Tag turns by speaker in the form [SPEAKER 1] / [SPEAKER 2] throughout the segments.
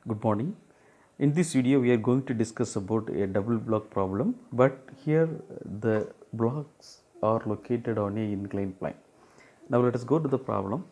[SPEAKER 1] Good morning. In this video we are going to discuss about a double block problem, but here the blocks are located on a inclined plane. Now let us go to the problem.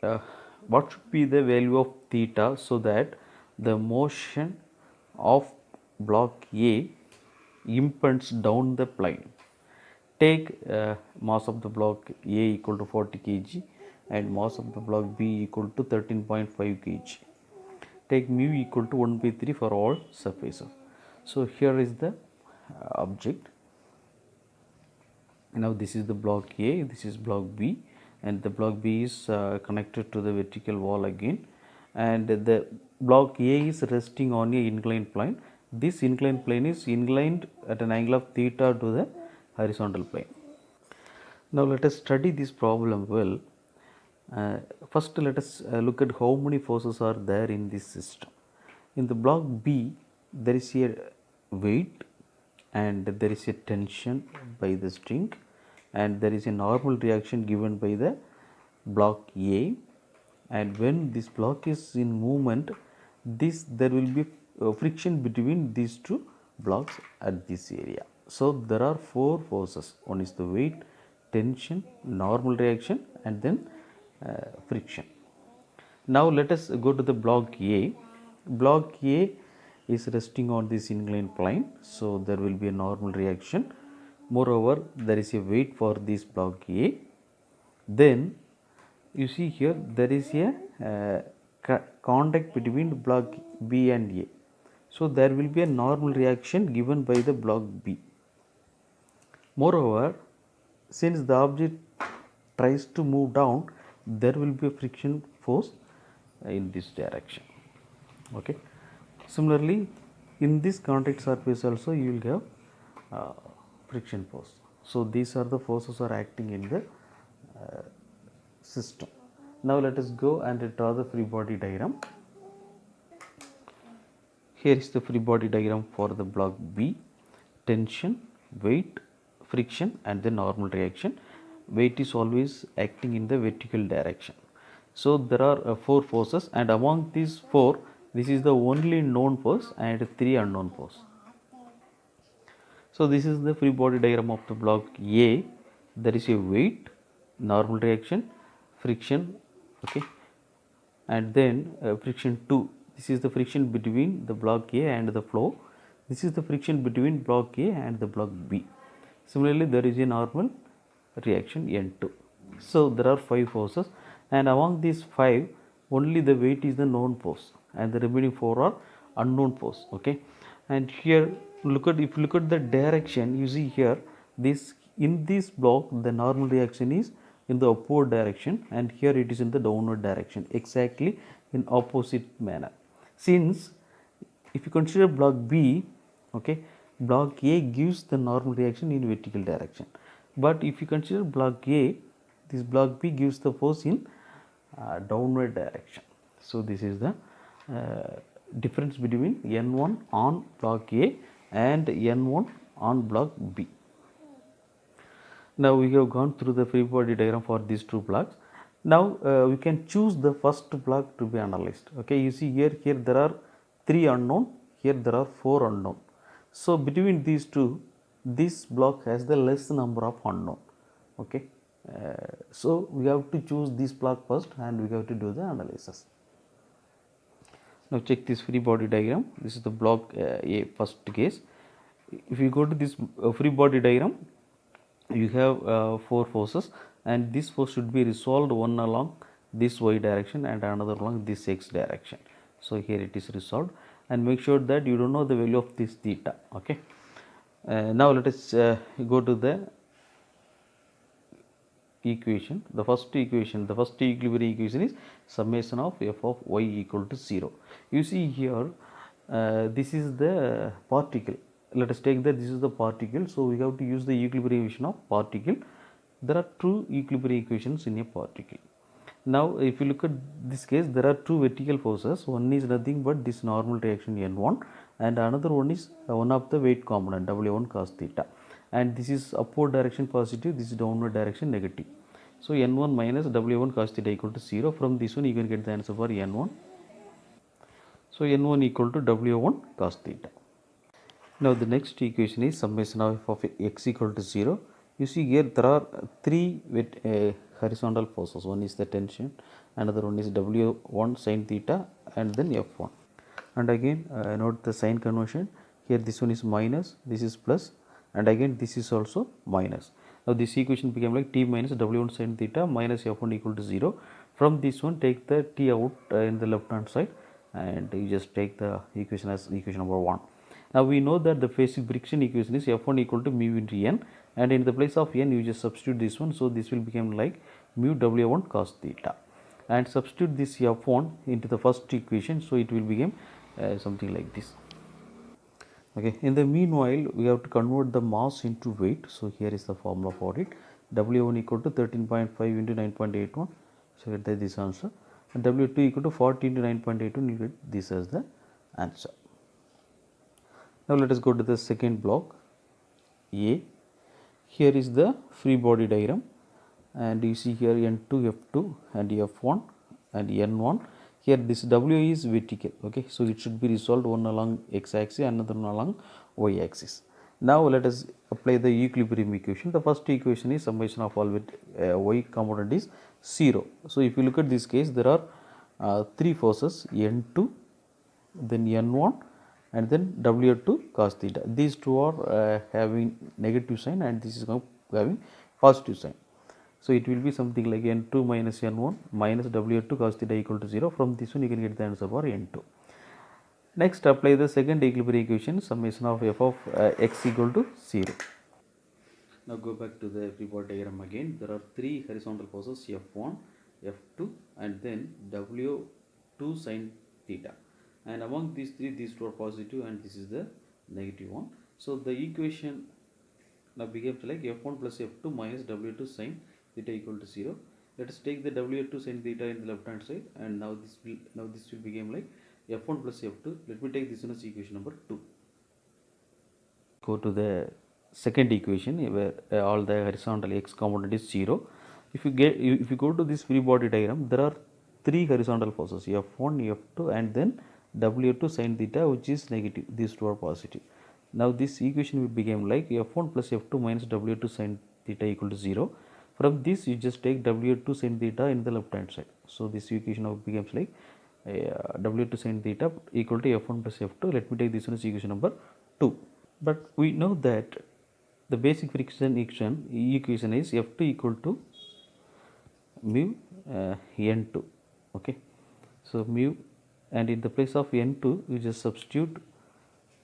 [SPEAKER 1] Uh, what should be the value of theta so that the motion of block A impends down the plane? Take mass of the block A equal to 40 kg and mass of the block B equal to 13.5 kg. Take mu equal to 1 by 3 for all surfaces. So here is the object. Now this is the block A, this is block B, and the block B is connected to the vertical wall again, and the block A is resting on a inclined plane. This inclined plane is inclined at an angle of theta to the horizontal plane. Now let us study this problem well. First let us look at how many forces are there in this system. In the block B there is a weight and there is a tension by the string, and there is a normal reaction given by the block A, and when this block is in movement, there will be friction between these two blocks at this area. So there are four forces. One is the weight, tension, normal reaction, and then friction. Now let us go to the block A. Block A is resting on this inclined plane, so there will be a normal reaction. Moreover, there is a weight for this block A. Then you see here there is a contact between block B and A. So there will be a normal reaction given by the block B. Moreover, since the object tries to move down, there will be a friction force in this direction. Okay. Similarly, in this contact surface also you will have friction force. So these are the forces are acting in the system. Now let us go and draw the free body diagram. Here is the free body diagram for the block B. Tension, weight, friction, and the normal reaction. Weight is always acting in the vertical direction. So there are four forces, and among these four, this is the only known force and three unknown force. So this is the free body diagram of the block A. There is a weight, normal reaction, friction, okay, and then friction 2. This is the friction between the block A and the flow. This is the friction between block A and the block B. Similarly, there is a normal reaction N2. So there are five forces, and among these five, only the weight is the known force, and the remaining four are unknown force. Okay, and here if you look at the direction, you see here in this block the normal reaction is in the upward direction, and here it is in the downward direction, exactly in opposite manner. Since if you consider block B, okay, block A gives the normal reaction in vertical direction, but if you consider block A, this block B gives the force in downward direction. So this is the difference between N1 on block A and N1 on block B. Now we have gone through the free body diagram for these two blocks. Now we can choose the first block to be analyzed. Okay, you see here there are three unknown, here there are four unknown. So between these two, this block has the less number of unknown. Okay, so we have to choose this block first, and we have to do the analysis. Now check this free body diagram. This is the block A first case. If you go to this free body diagram, you have four forces, and this force should be resolved, one along this y direction and another along this x direction. So here it is resolved, and make sure that you don't know the value of this theta. Okay. Now let us go to the equation. The first equilibrium equation is summation of f of y equal to 0. You see here this is the particle. Let us take that this is the particle, so we have to use the equilibrium equation of particle. There are two equilibrium equations in a particle. Now if you look at this case, there are two vertical forces. One is nothing but this normal reaction N1, and another one is one of the weight component W1 cos theta, and this is upward direction positive, this is downward direction negative. So N1 minus W1 cos theta equal to 0. From this one you can get the answer for N1. So n1 equal to W1 cos theta. Now the next equation is summation of f of x equal to 0. You see here there are three horizontal forces. One is the tension, another one is W1 sin theta, and then F1. And again note the sign conversion. Here this one is minus, this is plus, and again this is also minus. Now this equation became like t minus W1 sin theta minus F1 equal to 0. From this one take the t out in the left hand side, and you just take the equation as equation number 1. Now we know that the basic friction equation is F1 equal to mu into n, and in the place of n you just substitute this one, so this will become like mu W1 cos theta, and substitute this F1 into the first equation, so it will become something like this. Okay. In the meanwhile, we have to convert the mass into weight, so here is the formula for it. W1 equal to 13.5 into 9.81, so get this answer, and W2 equal to 40 into 9.81, you get this as the answer. Now let us go to the second block A. Here is the free body diagram, and you see here N2, F2 and F1 and N1. Here this W is vertical, okay, so it should be resolved one along x axis, another one along y axis. Now let us apply the equilibrium equation. The first equation is summation of all with y component is 0. So if you look at this case, there are three forces, N2, then N1 and then W2 cos theta. These two are having negative sign, and this is having positive sign. So it will be something like N2 minus N1 minus W2 cos theta equal to 0. From this one you can get the answer for N2. Next, apply the second equilibrium equation, summation of f of x equal to 0. Now go back to the free body diagram again. There are three horizontal forces, F1, F2 and then W2 sin theta. And among these three, these two are positive and this is the negative one. So the equation now becomes like F1 plus F2 minus W2 sin theta equal to 0. Let us take the W2 sin theta in the left hand side, and now this will become like F1 plus F2. Let me take this one as equation number 2. Go to the second equation where all the horizontal x component is 0. If you go to this free body diagram, there are three horizontal forces, F1, F2 and then W2 sin theta, which is negative. These two are positive. Now this equation will become like F1 plus F2 minus W2 sin theta equal to 0. From this you just take W2 sin theta in the left hand side. So this equation now becomes like W2 sin theta equal to F1 plus F2. Let me take this one as equation number 2. But we know that the basic friction equation is F2 equal to mu N2. Okay. So mu, and in the place of N2 you just substitute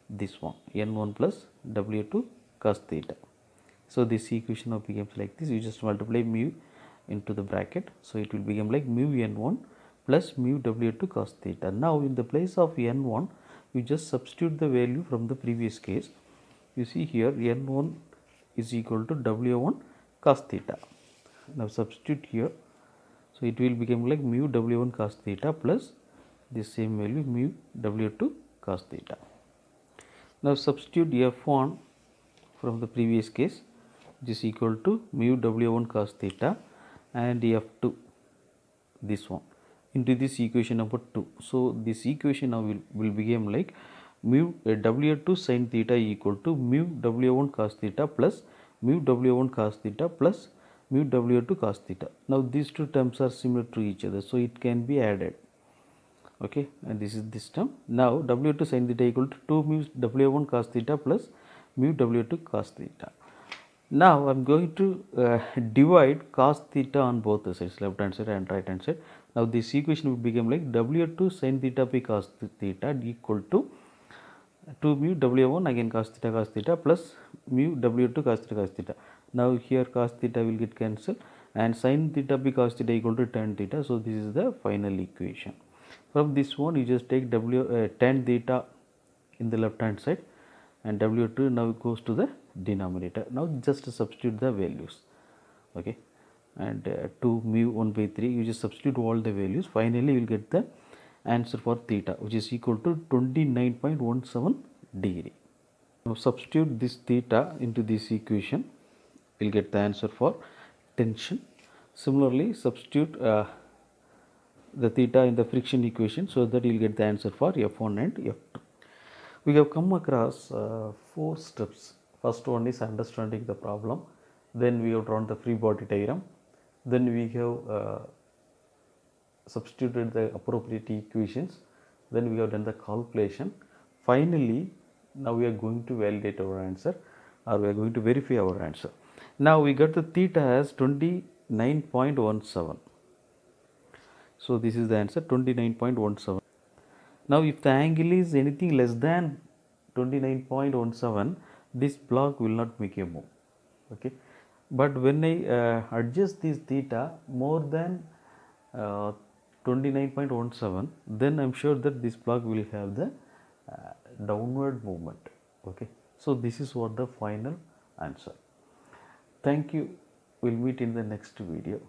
[SPEAKER 1] this one N1 plus W2 cos theta. So this equation now becomes like this. You just multiply mu into the bracket, so it will become like mu N1 plus mu W2 cos theta. Now in the place of N1 you just substitute the value from the previous case. You see here N1 is equal to W1 cos theta. Now substitute here, so it will become like mu W1 cos theta plus this same value mu W2 cos theta. Now substitute F1 from the previous case, which is equal to mu W1 cos theta, and F2, this one, into this equation number 2. So this equation now will become like mu W2 sin theta equal to mu W1 cos theta plus mu W1 cos theta plus mu W2 cos theta. Now these two terms are similar to each other, so it can be added. Okay, and this is this term. Now W2 sin theta equal to 2 mu W1 cos theta plus mu W2 cos theta. Now I am going to divide cos theta on both the sides, left hand side and right hand side. Now this equation will become like W2 sin theta by cos theta equal to 2 mu W1 again cos theta plus mu W2 cos theta. Now here cos theta will get cancelled, and sin theta by cos theta equal to tan theta. So this is the final equation. From this one you just take tan theta in the left hand side, and W2 now goes to the denominator. Now just substitute the values. Okay, and 2 mu 1 by 3, you just substitute all the values. Finally you will get the answer for theta, which is equal to 29.17 degree. Now substitute this theta into this equation, we will get the answer for tension. Similarly substitute the theta in the friction equation, so that you will get the answer for F1 and F2. We have come across 4 steps. First one is understanding the problem, then we have drawn the free body diagram, then we have substituted the appropriate equations, then we have done the calculation. Finally, now we are going to validate our answer, or we are going to verify our answer. Now we got the theta as 29.17. So this is the answer, 29.17. Now if the angle is anything less than 29.17, this block will not make a move. Okay, but when I adjust this theta more than 29.17, then I am sure that this block will have the downward movement. Okay, so this is what the final answer. Thank you. We'll meet in the next video.